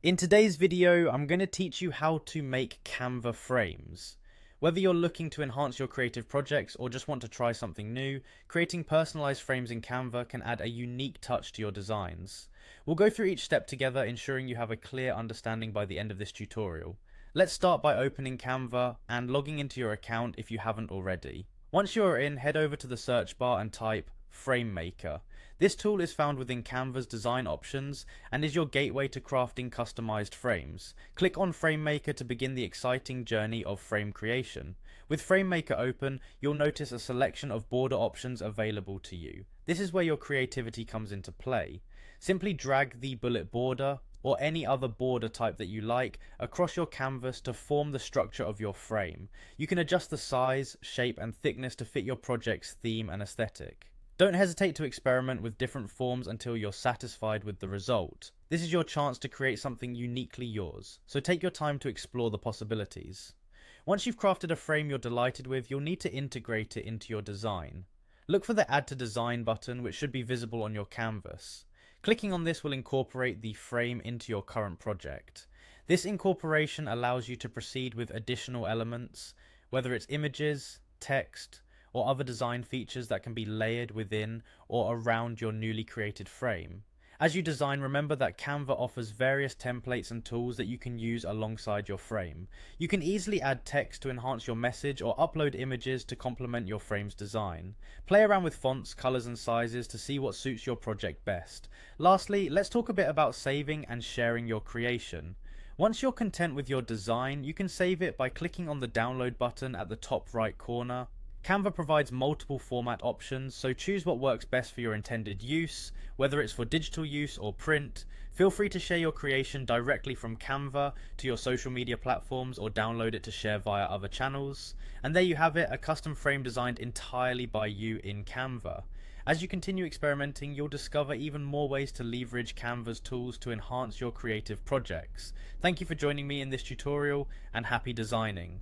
In today's video, I'm going to teach you how to make Canva frames. Whether you're looking to enhance your creative projects or just want to try something new, creating personalized frames in Canva can add a unique touch to your designs. We'll go through each step together, ensuring you have a clear understanding by the end of this tutorial. Let's start by opening Canva and logging into your account if you haven't already. Once you're in, head over to the search bar and type Frame Maker. This tool is found within Canva's design options and is your gateway to crafting customized frames. Click on Frame Maker to begin the exciting journey of frame creation. With Frame Maker open, you'll notice a selection of border options available to you. This is where your creativity comes into play. Simply drag the bullet border or any other border type that you like across your canvas to form the structure of your frame. You can adjust the size, shape and thickness to fit your project's theme and aesthetic. Don't hesitate to experiment with different forms until you're satisfied with the result. This is your chance to create something uniquely yours, so take your time to explore the possibilities. Once you've crafted a frame you're delighted with, you'll need to integrate it into your design. Look for the Add to Design button, which should be visible on your canvas. Clicking on this will incorporate the frame into your current project. This incorporation allows you to proceed with additional elements, whether it's images, text, or other design features that can be layered within or around your newly created frame. As you design, remember that Canva offers various templates and tools that you can use alongside your frame. You can easily add text to enhance your message or upload images to complement your frame's design. Play around with fonts, colors and sizes to see what suits your project best. Lastly, let's talk a bit about saving and sharing your creation. Once you're content with your design, you can save it by clicking on the download button at the top right corner. Canva provides multiple format options, so choose what works best for your intended use, whether it's for digital use or print. Feel free to share your creation directly from Canva to your social media platforms or download it to share via other channels. And there you have it, a custom frame designed entirely by you in Canva. As you continue experimenting, you'll discover even more ways to leverage Canva's tools to enhance your creative projects. Thank you for joining me in this tutorial, and happy designing.